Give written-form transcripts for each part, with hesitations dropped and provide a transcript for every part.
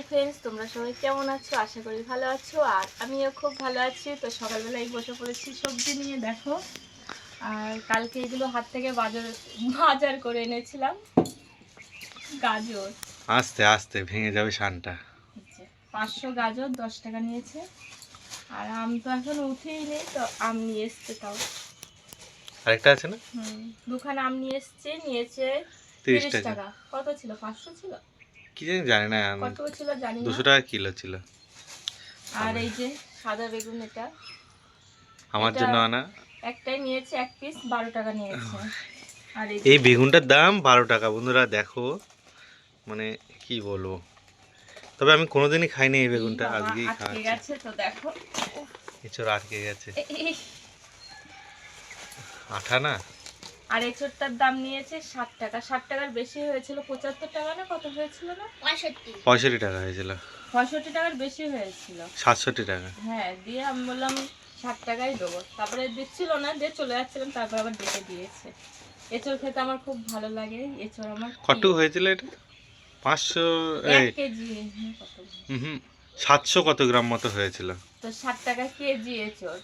Friends, তোমরা সবাই কেমন আছো? আশা করি ভালো আছো। আর আমিও খুব ভালো আছি। তো সকালবেলায় বসে পড়েছি সবজি নিয়ে, দেখো। আর কালকে এগুলো হাট থেকে বাজার করে এনেছিলাম। গাজর আস্তে আস্তে ভেঙে যাবে শানটা। 500 গাজর 10 টাকা নিয়েছে। আর আম তো এখন উঠেই নেই, তো আম নিয়ে এসছে তাও। আরেকটা আছে না? দুখানা আম নিয়েছে 30 30 টাকা। টাকা। কত ছিল? 500 ছিল, কি জানি না, কত ছিল জানি না। 200 টাকা কিলো ছিল। আর এই যে সাদা বেগুন, এটা আমার এটা জন্য আনা। একটাই নিয়েছে, এক পিস 12 টাকা নিয়েছে। আর এই বেগুনটার দাম 12 টাকা। বন্ধুরা দেখো, মানে কি বলবো, তবে আমি কোনোদিনই খাইনি এই বেগুনটা, আজকেই আটকে খাচ্ছি। গেছে তো দেখো, এছাড়া আটকে গেছে, আঠা না। আর এঁচোড়টার দাম নিয়েছে 60 টাকা। 60 টাকার বেশি হয়েছিল, 75 টাকা না কত হয়েছিল না, 65 টাকা হয়েছিল। 65 টাকার বেশি হয়েছিল, 67 টাকা। হ্যাঁ। দিয়ে আমি বললাম 60 টাকাই দেবো, তারপরে দিচ্ছিল না, দিয়ে চলে যাচ্ছিলাম, তারপর আবার ডেকে দিয়েছে। এঁচোড় খেতে আমার খুব ভালো লাগে, এঁচোড় আমার কত হয়েছিল এটা? 500 1 কেজি কত, 700 কত গ্রাম মতো হয়েছিল। তো 60 টাকা কেজি এঁচোড়,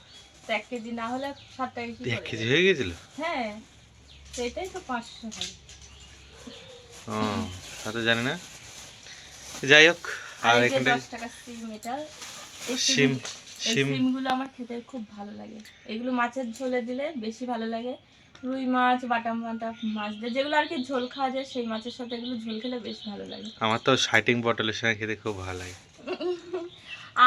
তো 1 কেজি না হলে 60 টাকা কি 1 করে? কেজি হয়ে গেছিল। হ্যাঁ, সেটাই তো 500 হয়। ও, তা তো জানি না। যাই হোক, আর আর এই যে এখানটায় 10 টাকা সিম, এটা এই শিম এই শিম সিমগুলো আমার খেতে খুব ভালো লাগে। এগুলো মাছের ঝোলে দিলে বেশি ভালো লাগে। রুই মাছ, বাটা বাটা মাছ দিয়ে যেগুলো আর কি ঝোল খাওয়া যায়, সেই মাছের সাথে এগুলো ঝোল খেলে বেশ ভালো লাগে। আমার তো শাইটিং বটলের সঙ্গে খেতে খুব ভালো লাগে।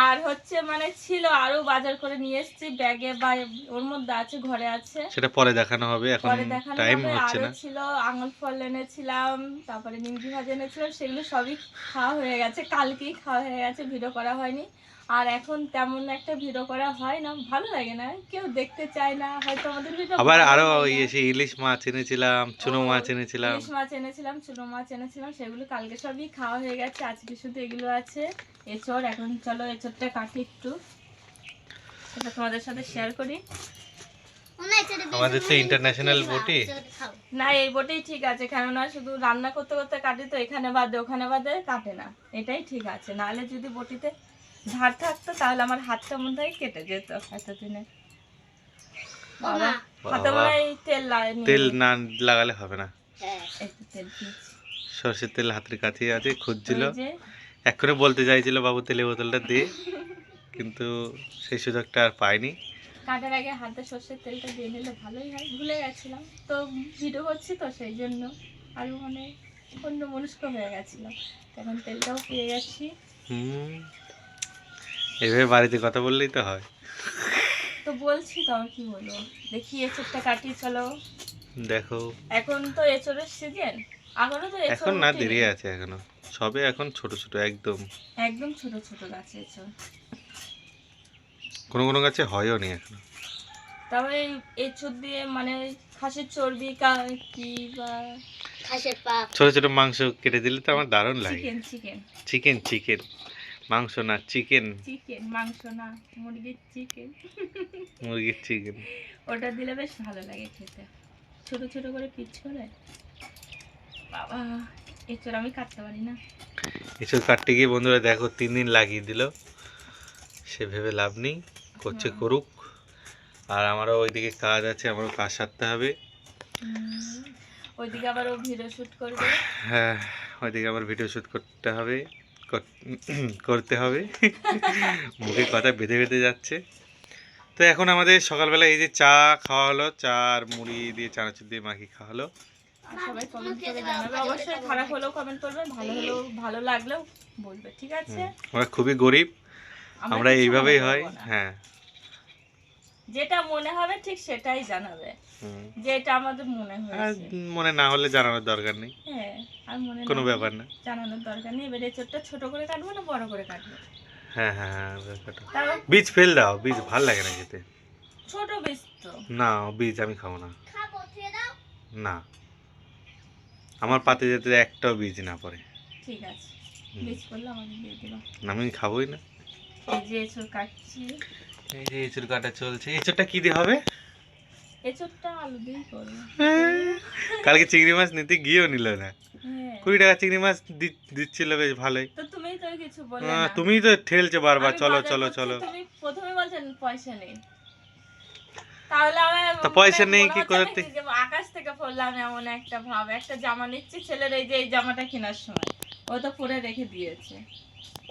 আর হচ্ছে মানে ছিল আরো, বাজার করে নিয়ে এসেছি ব্যাগে, বা ওর মধ্যে আছে, ঘরে আছে, সেটা পরে দেখানো হবে, এখন পরে দেখানো টাইম হবে। হচ্ছে আরো না। ছিল আঙুর ফল এনেছিলাম, তারপরে নিমকি ভাজা এনেছিলাম, সেগুলো সবই খাওয়া হয়ে গেছে, কালকেই খাওয়া হয়ে গেছে, ভিডিও করা হয়নি। আর এখন তেমন একটা ভিডিও করা হয় না, ভালো লাগে না, কেউ দেখতে চায় না, হয়তো আমাদের ভিডিও আবার ভালো আরো হয় না। এসে ইলিশ মাছ এনেছিলাম, চুনো মাছ এনেছিলাম। ইলিশ মাছ এনেছিলাম, চুনো মাছ এনেছিলাম, সেগুলো কালকে সবই খাওয়া হয়ে গেছে, আজকে শুধু এগুলো আছে। এঁচড়, এখন চলো এঁচড়টা কাটি একটু, এটা তোমাদের সাথে শেয়ার করি। আমাদের তো ইন্টারন্যাশনাল বটি। না, এই বটেই ঠিক আছে, কেননা শুধু রান্না করতে করতে কাটি তো, এখানে বাদে ওখানে বাদে কাটে না, এটাই ঠিক আছে। নাহলে যদি বটিতে ধার থাকতো তাহলে আমার হাতটা মনে হয় কেটে যেত এতদিনে। বাবা, হাতে মনে হয় তেল না লাগালে হবে না। তেল দিয়েছি। সর্ষের তেল হাতের কাছেই আছে, খুঁজছিল। ওই যে এক্ষুনি বলতে চাইছিল বাবু তেলের বোতলটা দে, কিন্তু সেই সুযোগটা আর পাইনি। কাটার আগে হাতে সর্ষের তেলটা দিয়ে নিলে ভালোই হয়, ভুলে গেছিলাম তো, ভিডিও করছি তো সেই জন্য আরো মানে অন্য মনস্ক হয়ে গেছিলাম, এখন তেলটাও পেয়ে গেছি। এভাবে বাড়িতে কথা বললেই তো হয়। তো বলছি তো, আর কি বলবো, দেখি এঁচড়টা কাটি, চলো। দেখো, এখন তো এঁচড়ের সিজন, এখনো তো এঁচড় এখন না, ওঠেনি। দেরি আছে এখনো, সবে এখন ছোট ছোট একদম। একদম ছোট ছোট গাছে এঁচড়, কোনো কোনো গাছে হয়ও নি এখনো। তবে এঁচড় দিয়ে মানে খাসির চর্বি কি বা ছোট ছোট মাংস কেটে দিলে তো আমার দারুণ লাগে। চিকেন চিকেন চিকেন চিকেন মাংস না, চিকেন। চিকেন মাংস না, মুরগির চিকেন, মুরগির চিকেন। ওটা দিলে বেশ ভালো লাগে খেতে, ছোট ছোট করে পিচ করে। বাবা, এঁচড় আমি কাটতে পারি না। এসব কাটতে গিয়ে বন্ধুরা দেখো 3 দিন লাগিয়ে দিল, সে ভেবে লাভ নেই, করছে করুক। আর আমারও ওইদিকে কাজ আছে, আমারও কাজ সারতে হবে। ওইদিকে আবার ও ভিডিও শুট করবে। হ্যাঁ, ওইদিকে আবার ভিডিও শ্যুট করতে হবে, করতে হবে। মুখে কথা বেঁধে বেঁধে যাচ্ছে। তো এখন আমাদের সকালবেলা এই যে চা খাওয়া হলো, চা আর মুড়ি দিয়ে চানাচুর দিয়ে মাখিয়ে খাওয়া হলো। আর সবাই কমেন্ট করে জানাবে, অবশ্যই খারাপ হলেও কমেন্ট করবে, ভালো হলেও, ভালো লাগলেও বলবে, ঠিক আছে। আমরা খুবই গরিব, আমরা কিছু এইভাবেই মনে হয়। করবো না। হ্যাঁ, যেটা মনে হবে ঠিক সেটাই জানাবে, যেটা আমাদের মনে আর হয়েছে। মনে না হলে জানানোর দরকার নেই, হ্যাঁ, আর মনে কোনো না ব্যাপার হলে না। জানানোর দরকার নেই। এবারে চোরটা ছোট করে কাটবো না বড় করে কাটবো? হ্যাঁ হ্যাঁ হ্যাঁ, কাটো। তাও বীজ ফেল দাও, বীজ ভাল লাগে না খেতে। ছোট বেশ তো। না, বীজ আমি খাবো না। না, আমার পাতে যাতে একটাও বীজ না পড়ে। ঠিক আছে, বীজ করলে আমাকে দিয়ে দিবা। আমি খাবোই না। এই যে এঁচড় কাটছি, এই যে এঁচড় কাটা চলছে। এঁচড়টা কি দিয়ে হবে? এঁচোড়টা আলু দিয়েই করবো। কালকে চিংড়ি মাছ নিতে গিয়েও নিল না, হ্যাঁ 20 টাকা চিংড়ি মাছ দিচ্ছিল, বেশ ভালোই। তো তুমিই তো কিছু বললে না। তুমিই তো ঠেলছো বারবার, আমি চলো বাজার চলো করছি, চলো। তুমি প্রথমে বলছেন পয়সা নেই, তাহলে আমার তা পয়সা মানে নেই মনে কি হচ্ছে করতে? নাকি যে আকাশ থেকে পড়লাম এমন একটা ভাব। একটা জামা নিচ্ছি ছেলের, এই যে এই জামাটা কেনার সময় ও তো পরে রেখে দিয়েছে,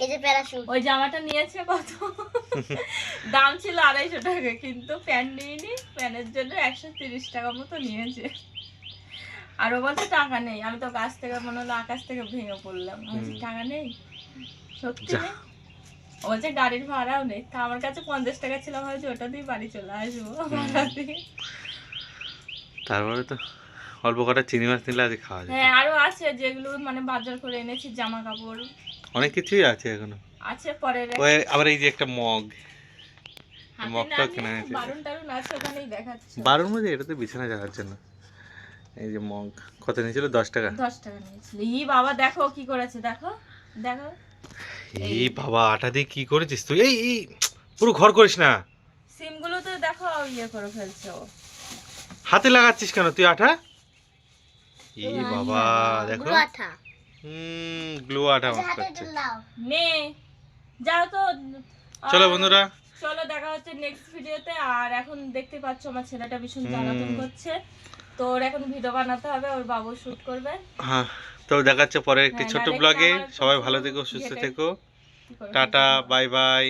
এই যে প্যারাশুট। ওই জামাটা নিয়েছে কত, দাম ছিল 250 টাকা, কিন্তু প্যান্ট নিইনি, প্যান্টের জন্য 130 টাকা মতো নিয়েছে। আর ও বলছে টাকা নেই। আমি তো গাছ থেকে মনে হলো আকাশ থেকে ভেঙে পড়লাম, আমি বলছি টাকা নেই, সত্যি যা। নেই। ও বলছে গাড়ির ভাড়াও নেই। তা আমার কাছে 50 টাকা ছিল, ভাবছি ওটা দিয়ে বাড়ি চলে আসবো ভাড়া দিয়ে। তারপরে তো অল্প কটা চিংড়ি মাছ নিলে আজ খাওয়া যায়। হ্যাঁ আরো আছে যেগুলো মানে বাজার করে এনেছি, জামা কাপড় অনেক কিছুই আছে এখনো। আছে পরে ওই আবার এই যে একটা মগ, হাতে মগটাও না কেনা নিয়ে হয়েছে। বারুন টারুন আছে ওখানেই দেখাচ্ছে। বারোর মধ্যে এটা তো বিছানা যাওয়ার জন্য। এই যে মগ কত নিয়েছিল, 10 টাকা। 10 টাকা নিয়েছিল। ই বাবা দেখো কি করেছে, দেখো দেখো। এই বাবা, আটা দিয়ে কি করেছিস তুই? এই পুরো ঘর করিস না, সিমগুলো তো দেখো ইয়ে করে ফেলছে ও। হাতে লাগাচ্ছিস কেন তুই আটা? এই বাবা দেখো, গুলো আঠা। গ্লু আটা মাখ হাতে করছে। লাও। নে যাও তো। চলো বন্ধুরা, চলো দেখা হচ্ছে নেক্সট ভিডিওতে। আর এখন দেখতে পাচ্ছ আমার ছেলেটা ভীষণ জ্বালাতন করছে, তো ওর এখন ভিডিও বানাতে হবে, ওর বাবু শুট করবে। হ্যাঁ তো দেখাচ্ছে পরে একটি হ্যাঁ, ছোট্ট নাহলে ব্লগে। আমার সবাই প্রচুর ভালো থেকো, সুস্থ ঘেটে- থেকো, কি করে টাটা, ফেলতে হবে। Bye bye.